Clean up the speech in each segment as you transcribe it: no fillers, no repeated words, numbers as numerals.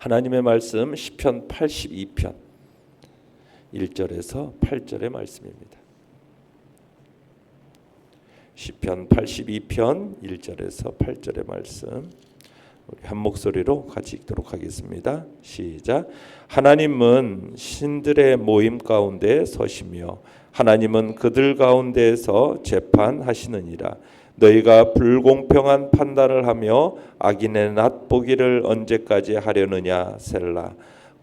하나님의 말씀 시편 82편 1절에서 8절의 말씀입니다. 시편 82편 1절에서 8절의 말씀 우리 한 목소리로 같이 읽도록 하겠습니다. 시작. 하나님은 신들의 모임 가운데 서시며 하나님은 그들 가운데에서 재판하시느니라. 너희가 불공평한 판단을 하며 악인의 낫보기를 언제까지 하려느냐. 셀라.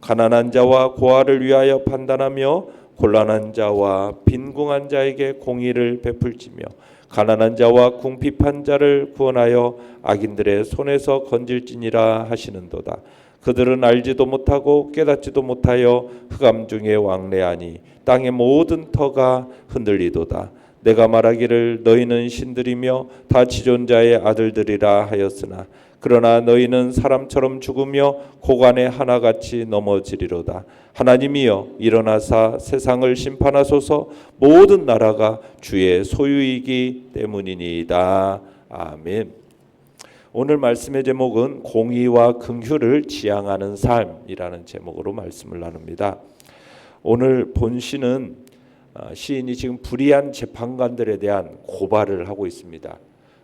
가난한 자와 고아를 위하여 판단하며 곤란한 자와 빈궁한 자에게 공의를 베풀지며 가난한 자와 궁핍한 자를 구원하여 악인들의 손에서 건질지니라 하시는도다. 그들은 알지도 못하고 깨닫지도 못하여 흑암 중에 왕래하니 땅의 모든 터가 흔들리도다. 내가 말하기를 너희는 신들이며 다 지존자의 아들들이라 하였으나 그러나 너희는 사람처럼 죽으며 고관의 하나같이 넘어지리로다. 하나님이여 일어나사 세상을 심판하소서. 모든 나라가 주의 소유이기 때문이니이다. 아멘. 오늘 말씀의 제목은 공의와 긍휼을 지향하는 삶이라는 제목으로 말씀을 나눕니다. 오늘 본시는 시인이 지금 불의한 재판관들에 대한 고발을 하고 있습니다.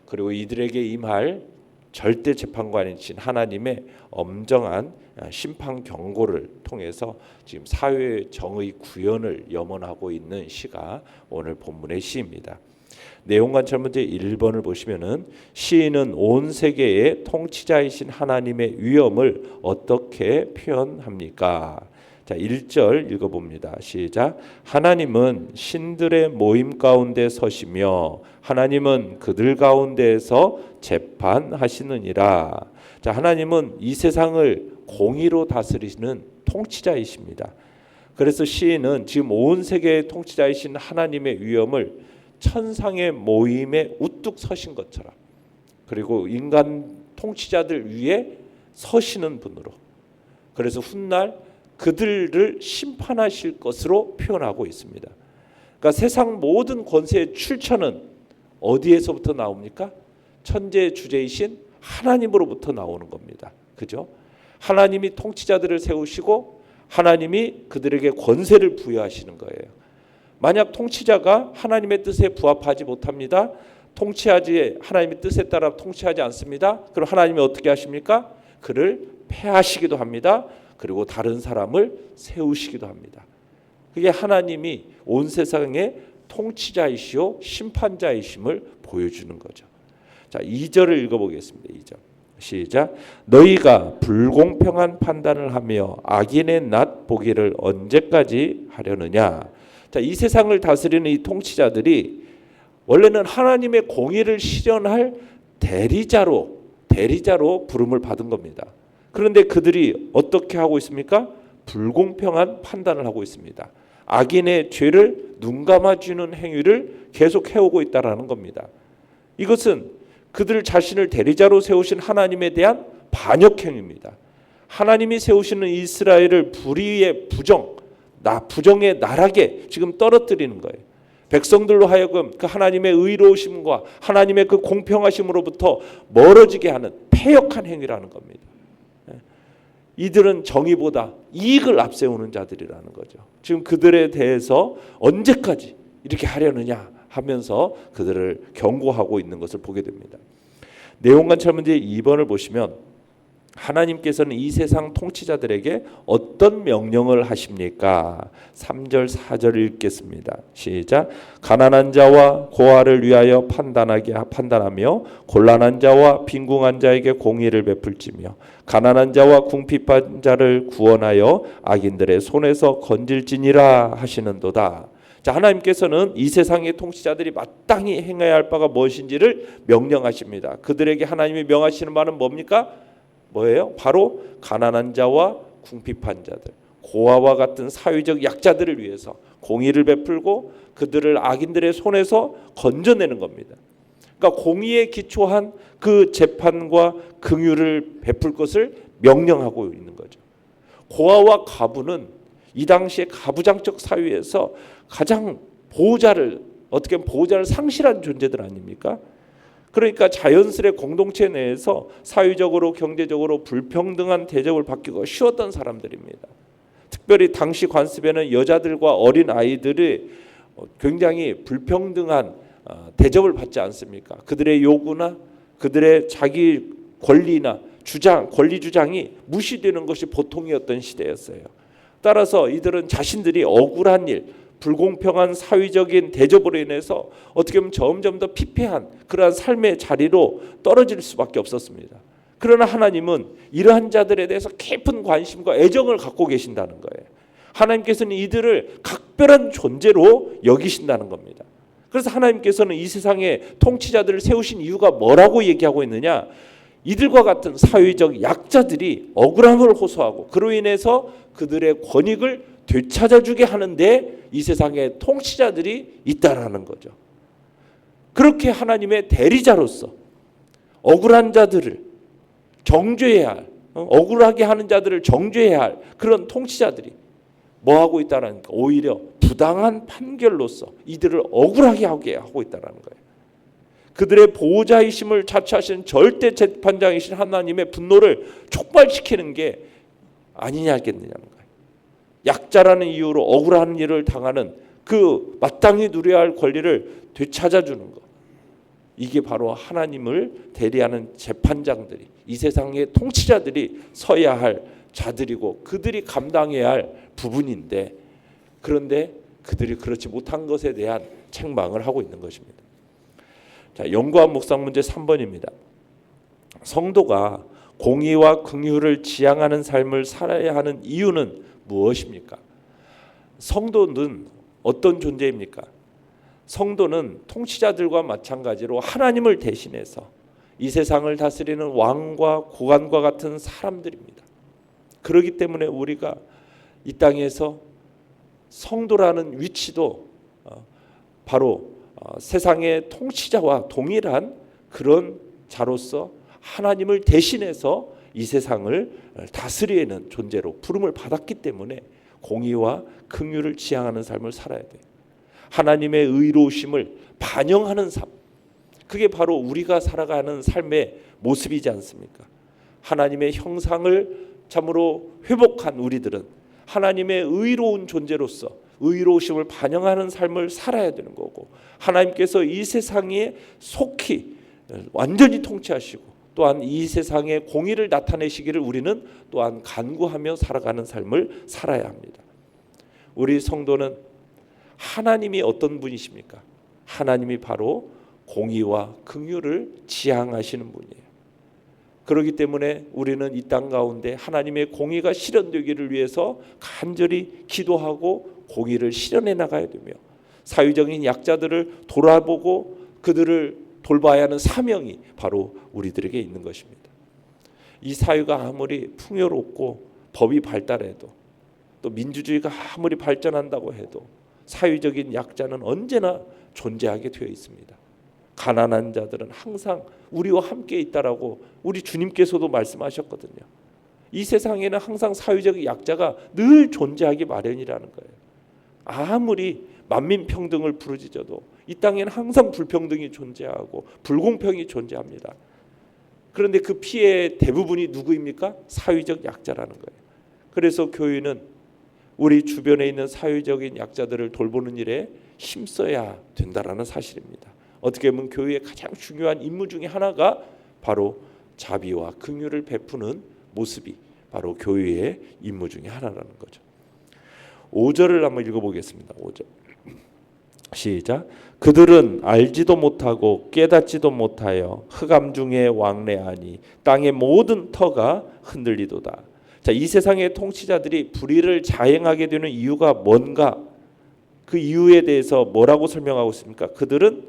그리고 이들에게 임할 절대 재판관이신 하나님의 엄정한 심판 경고를 통해서 지금 사회의 정의 구현을 염원하고 있는 시가 오늘 본문의 시입니다. 내용 관찰 문제 1번을 보시면은 시인은 온 세계의 통치자이신 하나님의 위엄을 어떻게 표현합니까? 자, 1절 읽어봅니다. 시작. 하나님은 신들의 모임 가운데 서시며 하나님은 그들 가운데에서 재판하시느니라. 자, 하나님은 이 세상을 공의로 다스리시는 통치자이십니다. 그래서 시인은 지금 온 세계의 통치자이신 하나님의 위엄을 천상의 모임에 우뚝 서신 것처럼, 그리고 인간 통치자들 위에 서시는 분으로, 그래서 훗날 그들을 심판하실 것으로 표현하고 있습니다. 그러니까 세상 모든 권세의 출처는 어디에서부터 나옵니까? 천지의 주제이신 하나님으로부터 나오는 겁니다. 그죠? 하나님이 통치자들을 세우시고 하나님이 그들에게 권세를 부여하시는 거예요. 만약 통치자가 하나님의 뜻에 부합하지 못합니다. 하나님의 뜻에 따라 통치하지 않습니다. 그럼 하나님이 어떻게 하십니까? 그를 폐하시기도 합니다. 그리고 다른 사람을 세우시기도 합니다. 그게 하나님이 온 세상의 통치자이시오 심판자이심을 보여주는 거죠. 자, 2절을 읽어보겠습니다. 2절 시작. 너희가 불공평한 판단을 하며 악인의 낫보기를 언제까지 하려느냐. 자, 이 세상을 다스리는 이 통치자들이 원래는 하나님의 공의를 실현할 대리자로 부름을 받은 겁니다. 그런데 그들이 어떻게 하고 있습니까? 불공평한 판단을 하고 있습니다. 악인의 죄를 눈감아주는 행위를 계속 해오고 있다는 겁니다. 이것은 그들 자신을 대리자로 세우신 하나님에 대한 반역행위입니다. 하나님이 세우시는 이스라엘을 불의의 부정의 나락에 지금 떨어뜨리는 거예요. 백성들로 하여금 그 하나님의 의로우심과 하나님의 그 공평하심으로부터 멀어지게 하는 패역한 행위라는 겁니다. 이들은 정의보다 이익을 앞세우는 자들이라는 거죠. 지금 그들에 대해서 언제까지 이렇게 하려느냐 하면서 그들을 경고하고 있는 것을 보게 됩니다. 내용 관찰 문제 2번을 보시면 하나님께서는 이 세상 통치자들에게 어떤 명령을 하십니까? 3절 4절 읽겠습니다. 시작. 가난한 자와 고아를 위하여 판단하며 곤란한 자와 빈궁한 자에게 공의를 베풀지며 가난한 자와 궁핍한 자를 구원하여 악인들의 손에서 건질지니라 하시는도다. 자, 하나님께서는 이 세상의 통치자들이 마땅히 행해야 할 바가 무엇인지를 명령하십니다. 그들에게 하나님이 명하시는 바는 뭡니까? 뭐예요? 바로 가난한 자와 궁핍한 자들, 고아와 같은 사회적 약자들을 위해서 공의를 베풀고 그들을 악인들의 손에서 건져내는 겁니다. 그러니까 공의에 기초한 그 재판과 긍휼을 베풀 것을 명령하고 있는 거죠. 고아와 가부는 이 당시의 가부장적 사회에서 가장 보호자를 상실한 존재들 아닙니까? 그러니까 자연스레 공동체 내에서 사회적으로 경제적으로 불평등한 대접을 받기가 쉬웠던 사람들입니다. 특별히 당시 관습에는 여자들과 어린 아이들이 굉장히 불평등한 대접을 받지 않습니까? 그들의 요구나 그들의 자기 권리나 권리 주장이 무시되는 것이 보통이었던 시대였어요. 따라서 이들은 자신들이 억울한 일, 불공평한 사회적인 대접으로 인해서 어떻게 보면 점점 더 피폐한 그러한 삶의 자리로 떨어질 수밖에 없었습니다. 그러나 하나님은 이러한 자들에 대해서 깊은 관심과 애정을 갖고 계신다는 거예요. 하나님께서는 이들을 각별한 존재로 여기신다는 겁니다. 그래서 하나님께서는 이 세상에 통치자들을 세우신 이유가 뭐라고 얘기하고 있느냐? 이들과 같은 사회적 약자들이 억울함을 호소하고 그로 인해서 그들의 권익을 되찾아주게 하는데 이 세상에 통치자들이 있다라는 거죠. 그렇게 하나님의 대리자로서 억울한 자들을 정죄해야 할, 억울하게 하는 자들을 정죄해야 할 그런 통치자들이 뭐 하고 있다는 거? 오히려 부당한 판결로서 이들을 억울하게 하게 하고 있다는 거예요. 그들의 보호자이심을 자처하신 절대 재판장이신 하나님의 분노를 촉발시키는 게 아니냐겠느냐는 거예요. 약자라는 이유로 억울한 일을 당하는 그 마땅히 누려야 할 권리를 되찾아주는 것. 이게 바로 하나님을 대리하는 재판장들이, 이 세상의 통치자들이 서야 할 자들이고 그들이 감당해야 할 부분인데, 그런데 그들이 그렇지 못한 것에 대한 책망을 하고 있는 것입니다. 자, 연구한 묵상 문제 3번입니다. 성도가 공의와 긍휼을 지향하는 삶을 살아야 하는 이유는 무엇입니까? 성도는 어떤 존재입니까? 성도는 통치자들과 마찬가지로 하나님을 대신해서 이 세상을 다스리는 왕과 고관과 같은 사람들입니다. 그렇기 때문에 우리가 이 땅에서 성도라는 위치도 바로 세상의 통치자와 동일한 그런 자로서 하나님을 대신해서 이 세상을 다스리는 존재로 부름을 받았기 때문에 공의와 긍휼을 지향하는 삶을 살아야 돼요. 하나님의 의로우심을 반영하는 삶, 그게 바로 우리가 살아가는 삶의 모습이지 않습니까? 하나님의 형상을 참으로 회복한 우리들은 하나님의 의로운 존재로서 의로우심을 반영하는 삶을 살아야 되는 거고, 하나님께서 이 세상에 속히 완전히 통치하시고 또한 이 세상에 공의를 나타내시기를 우리는 또한 간구하며 살아가는 삶을 살아야 합니다. 우리 성도는 하나님이 어떤 분이십니까? 하나님이 바로 공의와 긍휼을 지향하시는 분이에요. 그렇기 때문에 우리는 이 땅 가운데 하나님의 공의가 실현되기를 위해서 간절히 기도하고 공의를 실현해 나가야 되며, 사회적인 약자들을 돌아보고 그들을 돌봐야 하는 사명이 바로 우리들에게 있는 것입니다. 이 사회가 아무리 풍요롭고 법이 발달해도 또 민주주의가 아무리 발전한다고 해도 사회적인 약자는 언제나 존재하게 되어 있습니다. 가난한 자들은 항상 우리와 함께 있다라고 우리 주님께서도 말씀하셨거든요. 이 세상에는 항상 사회적 약자가 늘 존재하기 마련이라는 거예요. 아무리 만민평등을 부르짖어도 이 땅에는 항상 불평등이 존재하고 불공평이 존재합니다. 그런데 그 피해의 대부분이 누구입니까? 사회적 약자라는 거예요. 그래서 교회는 우리 주변에 있는 사회적인 약자들을 돌보는 일에 힘써야 된다라는 사실입니다. 어떻게 보면 교회의 가장 중요한 임무 중에 하나가 바로 자비와 긍휼을 베푸는 모습이 바로 교회의 임무 중에 하나라는 거죠. 5절을 한번 읽어보겠습니다. 5절 시작. 그들은 알지도 못하고 깨닫지도 못하여 흑암 중에 왕래하니 땅의 모든 터가 흔들리도다. 자, 이 세상의 통치자들이 불의를 자행하게 되는 이유가 뭔가? 그 이유에 대해서 뭐라고 설명하고 있습니까? 그들은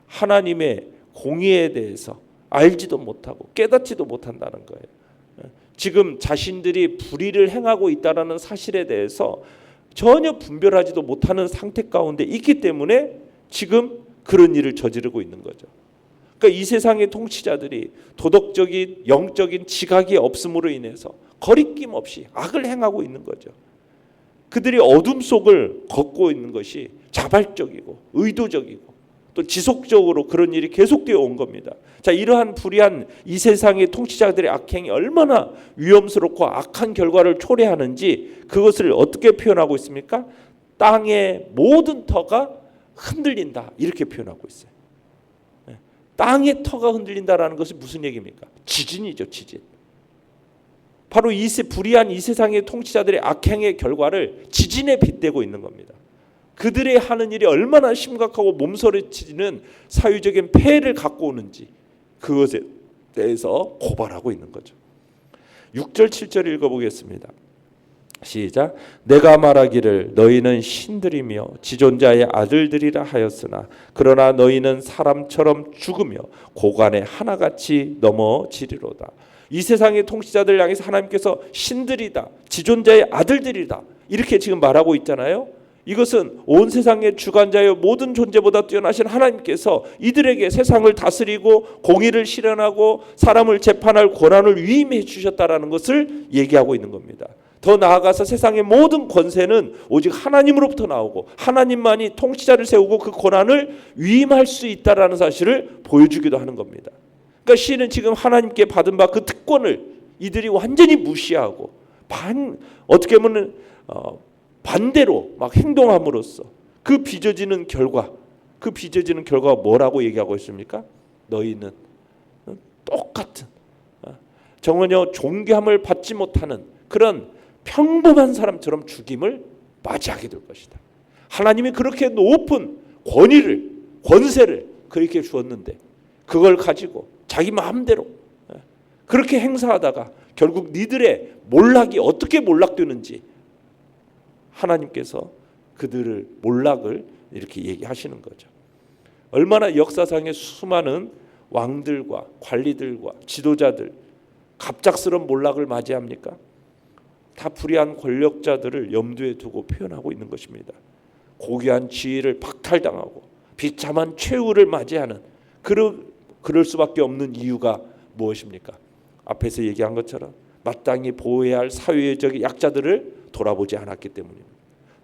하나님의 공의에 대해서 알지도 못하고 깨닫지도 못한다는 거예요. 지금 자신들이 불의를 행하고 있다는 사실에 대해서 전혀 분별하지도 못하는 상태 가운데 있기 때문에 지금 그런 일을 저지르고 있는 거죠. 그러니까 이 세상의 통치자들이 도덕적인 영적인 지각이 없음으로 인해서 거리낌 없이 악을 행하고 있는 거죠. 그들이 어둠 속을 걷고 있는 것이 자발적이고 의도적이고 또 지속적으로 그런 일이 계속되어 온 겁니다. 자, 이러한 불의한 이 세상의 통치자들의 악행이 얼마나 위험스럽고 악한 결과를 초래하는지 그것을 어떻게 표현하고 있습니까? 땅의 모든 터가 흔들린다, 이렇게 표현하고 있어요. 땅의 터가 흔들린다라는 것이 무슨 얘기입니까? 지진이죠, 지진. 바로 불의한 이 세상의 통치자들의 악행의 결과를 지진에 빗대고 있는 겁니다. 그들의 하는 일이 얼마나 심각하고 몸서리치는 사회적인 폐해를 갖고 오는지 그것에 대해서 고발하고 있는 거죠. 6절 7절 읽어보겠습니다. 시작. 내가 말하기를 너희는 신들이며 지존자의 아들들이라 하였으나 그러나 너희는 사람처럼 죽으며 고관에 하나같이 넘어지리로다. 이 세상의 통치자들 향해서 하나님께서 신들이다, 지존자의 아들들이다, 이렇게 지금 말하고 있잖아요. 이것은 온 세상의 주관자여 모든 존재보다 뛰어나신 하나님께서 이들에게 세상을 다스리고 공의를 실현하고 사람을 재판할 권한을 위임해 주셨다라는 것을 얘기하고 있는 겁니다. 더 나아가서 세상의 모든 권세는 오직 하나님으로부터 나오고 하나님만이 통치자를 세우고 그 권한을 위임할 수 있다라는 사실을 보여주기도 하는 겁니다. 그러니까 시인은 지금 하나님께 받은 바 그 특권을 이들이 완전히 무시하고 어떻게 보면 반대로 막 행동함으로써 그 빚어지는 결과가 뭐라고 얘기하고 있습니까? 너희는 똑같은 정언여 존귀함을 받지 못하는 그런 평범한 사람처럼 죽임을 맞이하게 될 것이다. 하나님이 그렇게 높은 권세를 그렇게 주었는데 그걸 가지고 자기 마음대로 그렇게 행사하다가 결국 니들의 몰락이 어떻게 몰락되는지 하나님께서 그들을 몰락을 이렇게 얘기하시는 거죠. 얼마나 역사상의 수많은 왕들과 관리들과 지도자들 갑작스러운 몰락을 맞이합니까? 다 불의한 권력자들을 염두에 두고 표현하고 있는 것입니다. 고귀한 지위를 박탈당하고 비참한 최후를 맞이하는 그럴 수밖에 없는 이유가 무엇입니까? 앞에서 얘기한 것처럼 마땅히 보호해야 할 사회적 약자들을 돌아보지 않았기 때문입니다.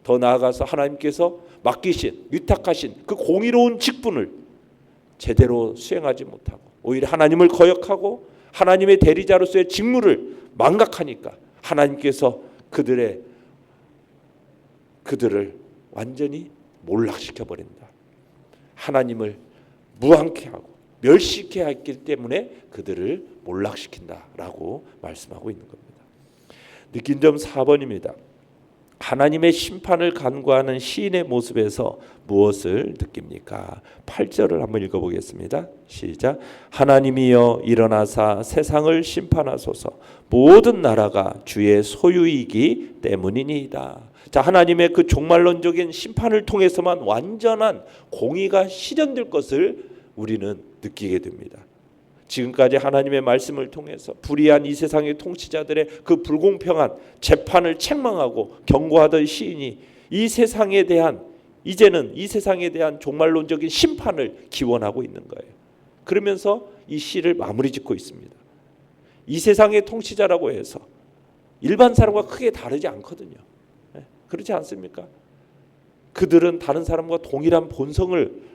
더 나아가서 하나님께서 위탁하신 그 공의로운 직분을 제대로 수행하지 못하고 오히려 하나님을 거역하고 하나님의 대리자로서의 직무를 망각하니까 하나님께서 그들을 완전히 몰락시켜 버린다. 하나님을 무한케 하고 멸시케 했기 때문에 그들을 몰락시킨다라고 말씀하고 있는 겁니다. 느낀 점 4번입니다. 하나님의 심판을 간구하는 시인의 모습에서 무엇을 느낍니까? 8절을 한번 읽어보겠습니다. 시작. 하나님이여 일어나사 세상을 심판하소서. 모든 나라가 주의 소유이기 때문이니이다. 자, 하나님의 그 종말론적인 심판을 통해서만 완전한 공의가 실현될 것을 우리는 느끼게 됩니다. 지금까지 하나님의 말씀을 통해서 불의한 이 세상의 통치자들의 그 불공평한 재판을 책망하고 경고하던 시인이 이제는 이 세상에 대한 종말론적인 심판을 기원하고 있는 거예요. 그러면서 이 시를 마무리 짓고 있습니다. 이 세상의 통치자라고 해서 일반 사람과 크게 다르지 않거든요. 그렇지 않습니까? 그들은 다른 사람과 동일한 본성을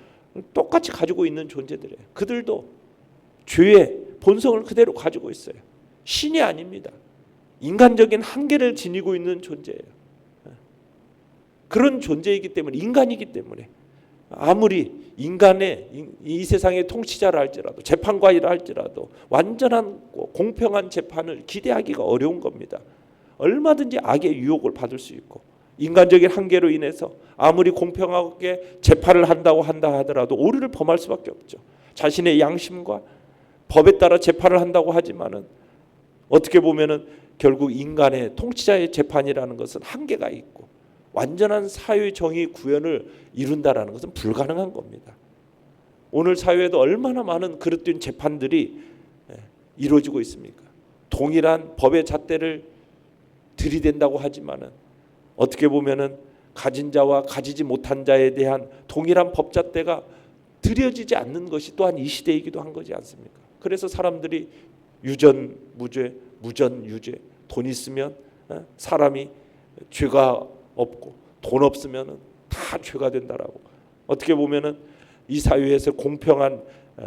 똑같이 가지고 있는 존재들이에요. 그들도 죄의 본성을 그대로 가지고 있어요. 신이 아닙니다. 인간적인 한계를 지니고 있는 존재예요. 그런 존재이기 때문에, 인간이기 때문에 아무리 인간의 이 세상의 통치자라 할지라도 재판관이라 할지라도 완전한 공평한 재판을 기대하기가 어려운 겁니다. 얼마든지 악의 유혹을 받을 수 있고 인간적인 한계로 인해서 아무리 공평하게 재판을 한다 하더라도 오류를 범할 수밖에 없죠. 자신의 양심과 법에 따라 재판을 한다고 하지만은 어떻게 보면은 결국 인간의 통치자의 재판이라는 것은 한계가 있고 완전한 사회 정의 구현을 이룬다라는 것은 불가능한 겁니다. 오늘 사회에도 얼마나 많은 그릇된 재판들이 이루어지고 있습니까? 동일한 법의 잣대를 들이댄다고 하지만은 어떻게 보면은 가진 자와 가지지 못한 자에 대한 동일한 법잣대가 들여지지 않는 것이 또한 이 시대이기도 한 거지 않습니까? 그래서 사람들이 유전 무죄, 무전 유죄, 돈 있으면 사람이 죄가 없고 돈 없으면 다 죄가 된다라고. 어떻게 보면은 이 사회에서 공평한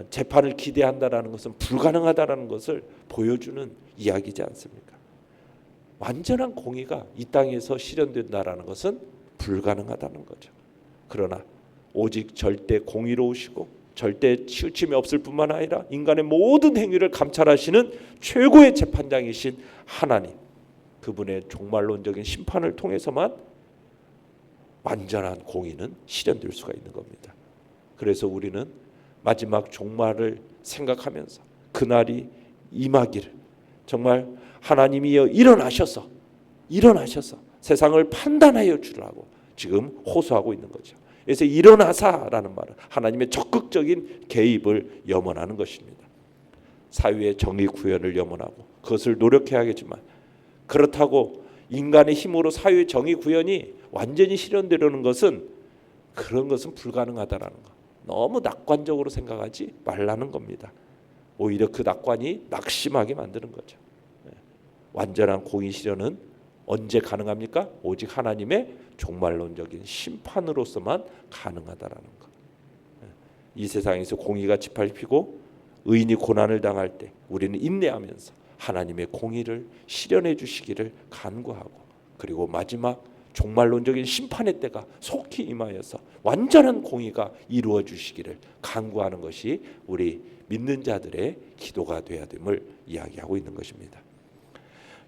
재판을 기대한다라는 것은 불가능하다라는 것을 보여주는 이야기지 않습니까? 완전한 공의가 이 땅에서 실현된다라는 것은 불가능하다는 거죠. 그러나 오직 절대 공의로우시고 절대 치우침이 없을 뿐만 아니라 인간의 모든 행위를 감찰하시는 최고의 재판장이신 하나님, 그분의 종말론적인 심판을 통해서만 완전한 공의는 실현될 수가 있는 겁니다. 그래서 우리는 마지막 종말을 생각하면서 그날이 임하기를, 정말 하나님이여 일어나셔서 세상을 판단하여 주라고 지금 호소하고 있는 거죠. 그래서 일어나사라는 말은 하나님의 적극적인 개입을 염원하는 것입니다. 사회의 정의 구현을 염원하고 그것을 노력해야겠지만, 그렇다고 인간의 힘으로 사회의 정의 구현이 완전히 실현되려는 것은, 그런 것은 불가능하다라는 것, 너무 낙관적으로 생각하지 말라는 겁니다. 오히려 그 낙관이 낙심하게 만드는 거죠. 완전한 공의 실현은 언제 가능합니까? 오직 하나님의 종말론적인 심판으로서만 가능하다라는 것. 이 세상에서 공의가 짓밟히고 의인이 고난을 당할 때 우리는 인내하면서 하나님의 공의를 실현해 주시기를 간구하고, 그리고 마지막 종말론적인 심판의 때가 속히 임하여서 완전한 공의가 이루어 주시기를 간구하는 것이 우리 믿는 자들의 기도가 되어야 됨을 이야기하고 있는 것입니다.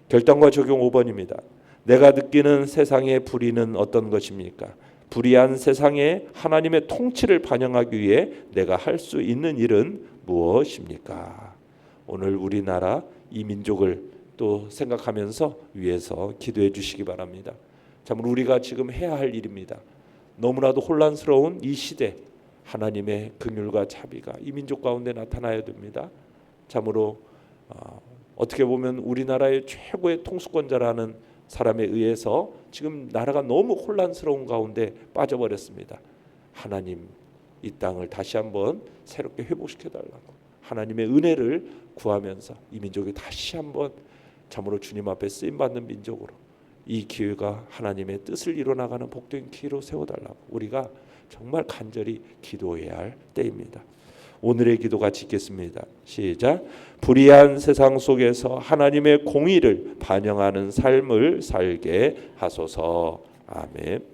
결단과 적용 5번입니다. 내가 느끼는 세상의 불의는 어떤 것입니까? 불의한 세상에 하나님의 통치를 반영하기 위해 내가 할 수 있는 일은 무엇입니까? 오늘 우리나라 이 민족을 또 생각하면서 위해서 기도해 주시기 바랍니다. 참으로 우리가 지금 해야 할 일입니다. 너무나도 혼란스러운 이 시대, 하나님의 긍휼과 자비가 이 민족 가운데 나타나야 됩니다. 참으로 어떻게 보면 우리나라의 최고의 통수권자라는 사람에 의해서 지금 나라가 너무 혼란스러운 가운데 빠져버렸습니다. 하나님, 이 땅을 다시 한번 새롭게 회복시켜 달라고 하나님의 은혜를 구하면서 이 민족이 다시 한번 참으로 주님 앞에 쓰임받는 민족으로, 이 기회가 하나님의 뜻을 이뤄나가는 복된 기회로 세워달라고 우리가 정말 간절히 기도해야 할 때입니다. 오늘의 기도 같이 읽겠습니다. 시작. 불의한 세상 속에서 하나님의 공의를 반영하는 삶을 살게 하소서. 아멘.